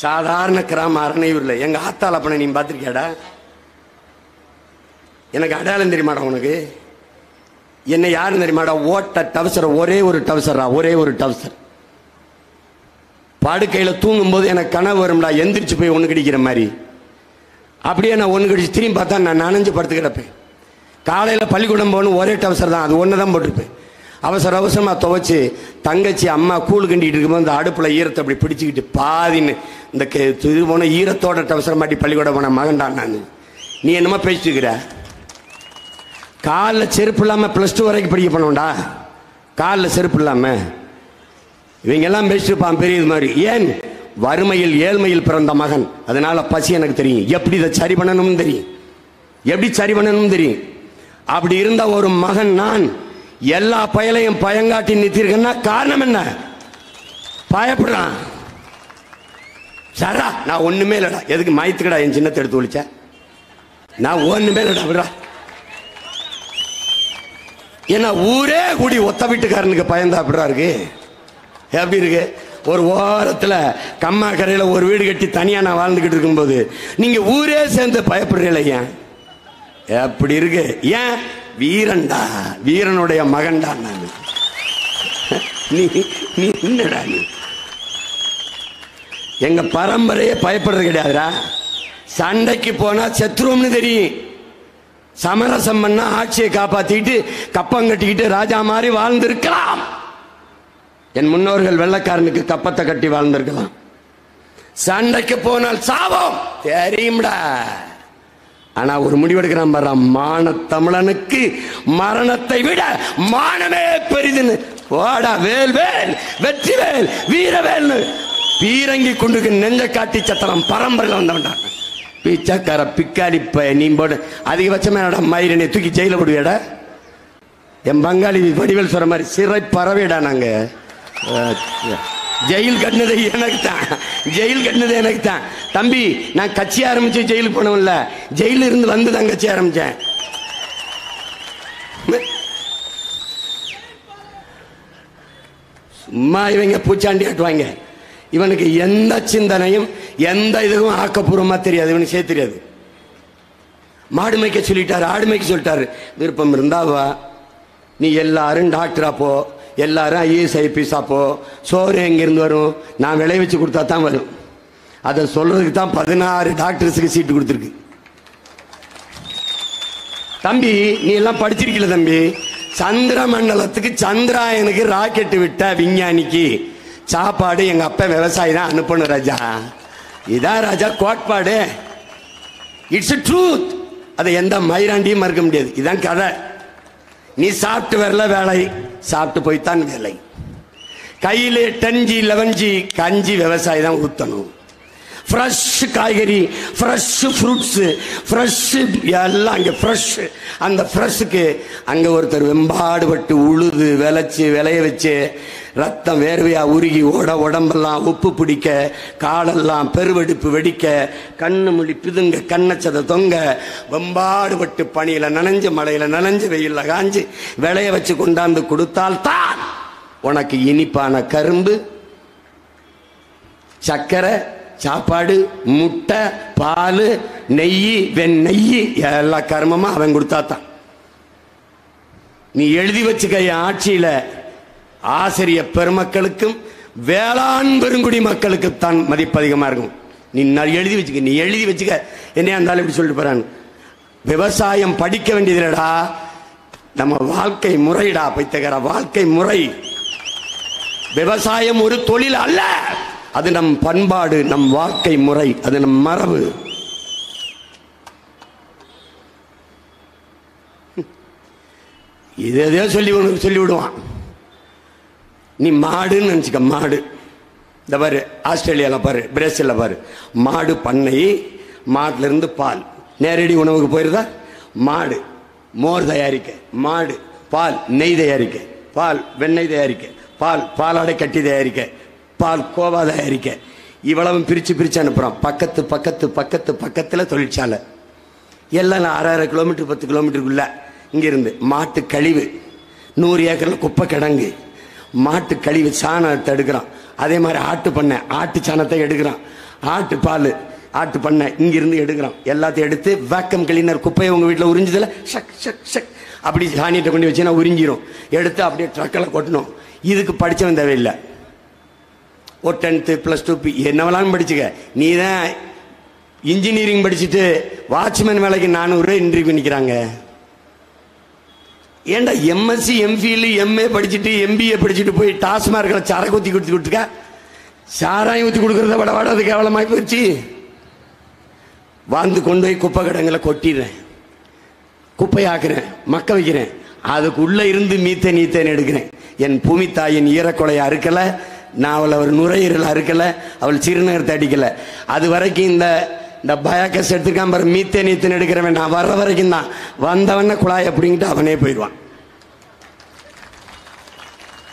சாதாரண கிராம அரணையூர்ல எங்க ஆத்தாள் அப்பனை நீ பார்த்திருக்கியாடா? எனக்கு அடையாளம் தெரியுமாடா உனக்கு? என்ன யாருன்னு தெரியுமாடா? ஓட்ட டவுசர், ஒரே ஒரு டவுசரா, ஒரே ஒரு டவுசர். படுக்கையில் தூங்கும் போது எனக்கு கனவு வரும்டா, எந்திரிச்சு போய் ஒன்று கடிக்கிற மாதிரி. அப்படியே நான் ஒன்று கடிச்சு திரும்பி பார்த்தா நான் நனைஞ்சு படுத்து கிடப்பேன். காலையில் பள்ளிக்கூடம் போகணும், ஒரே டவுசர் தான், அது ஒன்று தான் போட்டிருப்பேன். அவசர அவசரமாக துவைச்சி தங்கச்சி அம்மா கூழ் கண்டிகிட்டு இருக்கும்போது இந்த அடுப்பில் ஈரத்தை அப்படி பிடிச்சிக்கிட்டு பாதின்னு இந்த இது போன ஈரத்தோட டவுசர் மாட்டி பள்ளிக்கூடம் போன மகன்டான் நான். நீ என்னமா பேசிட்டு இருக்கிற? காலில் செருப்பு இல்லாமல் +2 வரைக்கும் படிக்க பண்ணுவோம்டா, காலில் செருப்பு இல்லாமல். இவங்க எல்லாம் பேசிட்டுப்பான் பெரிய மாதிரி. ஏன்? வறுமையில் ஏழ்மையில் பிறந்த மகன், அதனால பசி எனக்கு தெரியும், எப்படி இதை சரி பண்ணணும்னு தெரியும், எப்படி சரி பண்ணணும்னு தெரியும். அப்படி இருந்த ஒரு மகன் நான். எல்லா பயலையும் பயங்காட்டி நிறுத்திருக்கேன்னா காரணம் என்ன? பயப்படுறான். சரா நான் ஒண்ணுமே இல்லடா, எதுக்கு மாயத்துக்கடா என் சின்னத்தை எடுத்து ஒழிச்ச? நான் ஒண்ணுமே இல்லடா விடா. ஏன்னா ஊரே கூடி ஒத்த வீட்டுக்காரனுக்கு பயந்தா அப்படிடா இருக்கு. எப்படி இருக்கு? ஒரு ஓரத்தில் கம்மா கரையில் ஒரு வீடு கட்டி தனியா நான் வாழ்ந்துகிட்டு இருக்கும்போது நீங்க ஊரே சேர்ந்து பயப்படுறீங்கள? ஏன் எப்படி இருக்கு? ஏன்? வீரன்டா, வீரனுடைய மகன்டா நான். நீ நீ என்னடா நீ? எங்க பரம்பரையே பயப்படுறது கிடையாதுடா. சண்டைக்கு போனா செத்துருவோம்னு தெரியும். சமரசம் பண்ணா ஆட்சியை காப்பாத்திட்டு கப்பம் கட்டிக்கிட்டு ராஜா மாதிரி வாழ்ந்திருக்கலாம். என் முன்னோர்கள் வெள்ளக்காரனுக்கு கப்பத்தை கட்டி வாழ்ந்திருக்கலாம். சண்டைக்கு போனால் சாவோம் தெரியும்டா. ஆனா ஒரு முடிவெடுக்கிறான் பாரு, மான தமிழனுக்கு மரணத்தை விட மானமே பெரிதுன்னு. ஓடா வேல் வேல் வெற்றி வேல் வீரவேல்னு பீரங்கி குண்டுக்கு நெஞ்ச காட்டி சத்தரம் பரம்பரையில் வந்தவன்டா. பிச்சைக்கார பிக்காளி நீ போட அதிகபட்சமே மயிரனை தூக்கி ஜெயில போடுவியாடா. என் பங்காளி வடிவேல் சொல்ற மாதிரி சிறை பறவைடா. நாங்க ஜெயில் கட்டினது எனக்கு தான், ஜெயில் கட்டினது எனக்கு தான் தம்பி. நான் கட்சி ஆரம்பிச்சு ஜெயிலுக்கு போனோம்ல, ஜெயில இருந்து வந்து தான் கட்சி ஆரம்பிச்சேன். சும்மா இவங்க பூச்சாண்டி ஆட்டுவாங்க. இவனுக்கு எந்த சிந்தனையும் எந்த இதுவும் ஆக்கப்பூர்வமா தெரியாது, இவனுக்கு செய்ய தெரியாது. மாடு மேய்க்க சொல்லிட்டாரு, ஆடு மேய்க்க சொல்லிட்டாரு. விருப்பம் இருந்தாவா, நீ எல்லாரும் டாக்டரா போ, எல்லாரும் IAS IPS போ. சோறு எங்கிருந்து வரும்? நான் விளைவிச்சு கொடுத்தா தான் வரும். அதை சொல்றதுக்கு தான் 16 டாக்டர்ஸுக்கு சீட்டு கொடுத்துருக்கு. தம்பி நீ எல்லாம் படிச்சிருக்கல தம்பி. சந்திர மண்டலத்துக்கு சந்திராயனுக்கு ராக்கெட் விட்ட விஞ்ஞானிக்கு சாப்பாடு எங்க அப்பா விவசாயி தான் அனுப்பணும் ராஜா. இதான் ராஜா கோட்பாடு. It's truth. அதை எந்த மயிராண்டியும் மறுக்க முடியாது. இதான் கதை. நீ சாப்பிட்டு வரல வேலை, சாப்பிட்டு போய்த்தான் வேலை. கையிலே 10G 11G கஞ்சி விவசாயி தான் ஊத்தணும். ஃப்ரெஷ் காய்கறி, ஃப்ரெஷ் ஃப்ரூட்ஸ், ஃப்ரெஷ் எல்லாம் அங்கே ஃப்ரெஷ். அந்த ஃப்ரெஷ்ஷுக்கு அங்கே ஒருத்தர் வெம்பாடுபட்டு உழுது விளைச்சி விளைய வச்சு ரத்தம் வேர்வையா உருகி ஓட உடம்பெல்லாம் உப்பு பிடிக்க, காலெல்லாம் பெருவெடுப்பு வெடிக்க, கண்ணு மொழி பிதுங்க, கண்ணச்சதை தொங்க, வெம்பாடுபட்டு பனியில நனைஞ்சு மழையில நனைஞ்சு வெயில்ல காஞ்சு விளைய வச்சு கொண்டாந்து கொடுத்தால்தான் உனக்கு இனிப்பான கரும்பு, சர்க்கரை, சாப்பாடு, முட்டை, பால், நெய், வெண்ணெய் எல்லா கர்மமா அவன் கொடுத்தாத்தான். நீ எழுதி வச்சுக்க, ஆட்சியில ஆசிரிய பெருமக்களுக்கும் வேளாண் பெருங்குடி மக்களுக்கு தான் மதிப்பு அதிகமா இருக்கும். நீ எழுதி வச்சுக்க, நீ எழுதி வச்சுக்க. என்னையா இருந்தாலும் இப்படி சொல்லிட்டு போறான். விவசாயம் படிக்க வேண்டியதுடா, நம்ம வாழ்க்கை முறைடா. பைத்தகர வாழ்க்கை முறை. விவசாயம் ஒரு தொழில் அல்ல, அது நம் பண்பாடு, நம் வாழ்க்கை முறை, அது நம் மரபு. இதே சொல்லி விடுவான். நீ மாடுன்னு நினைச்சுக்க. மாடு இந்த பாரு, ஆஸ்திரேலியால பாரு, பிரேசில்ல பாரு, மாடு பண்ணை. மாட்டுல இருந்து பால் நேரடி உணவுக்கு போயிருதா. மாடு மோர் தயாரிக்க, மாடு பால் நெய் தயாரிக்க, பால் வெண்ணெய் தயாரிக்க, பால் பாலாடை கட்டி தயாரிக்க, பால் கோவா தயாரிக்க. இவ்வளவு பிரிச்சு அனுப்புறான். பக்கத்துல தொழிற்சாலை எல்லாம் 6.5 கிலோமீட்டர் 10 கிலோமீட்டருக்குள்ள இங்கிருந்து. மாட்டு கழிவு 100 ஏக்கர்ல குப்பை கிடங்கு. மாட்டு கழிவு சாணத்தை எடுக்கிறான். அதே மாதிரி ஆட்டு பண்ணை ஆட்டு சாணத்தை எடுக்கிறான். ஆட்டு பால், ஆட்டு பண்ணை இங்கிருந்து எடுக்கிறோம். எல்லாத்தையும் எடுத்து வேக்கம் கிளீனர், குப்பையை உங்கள் வீட்டில் உறிஞ்சதில்ல, ஷக் ஷக் ஷக் அப்படி சாணியத்தை கொண்டு வச்சுன்னா உறிஞ்சிரும். எடுத்து அப்படியே ட்ரக்கில் கொட்டணும். இதுக்கு படித்தவன் தேவையில்லை. ஒரு 10th +2 என்னவெல்லாம் படிச்சுக்க. நீ தான் இன்ஜினியரிங் படிச்சுட்டு வாட்ச்மேன் வேலைக்கு 400 இன்டர்வியூ நிற்கிறாங்க. ஏண்டா எம்எஸ்சி எம்ஃபில் எம்ஏ படிச்சுட்டு எம்பிஏ படிச்சுட்டு போய் டாஸ்மார்க்கில் சரக்கு ஊற்றி கொடுத்துக்க, சாராயம் ஊற்றி கொடுக்குறத விட அது கேவலமாகி போயிடுச்சு. வந்து கொண்டு போய் குப்பை கடங்களை கொட்டிடுறேன், குப்பையாக்குறேன், மக்க வைக்கிறேன். அதுக்குள்ளே இருந்து மீத்தேன் எடுக்கிறேன். என் பூமி தாயின் ஈரக்கொலையை அறுக்கலை, நான் அவளை ஒரு நுரையீரல் அறுக்கலை, அவள் சிறுநீரத்தை அடிக்கலை. அது வரைக்கும் இந்த பயாக்கஸ் எடுத்துக்காம மீத்தேன் எடுக்கிறவன் நான் வர்ற வரைக்கும் தான். வந்தவன குழாயை அப்படிங்கிட்டு அவனே போயிடுவான்.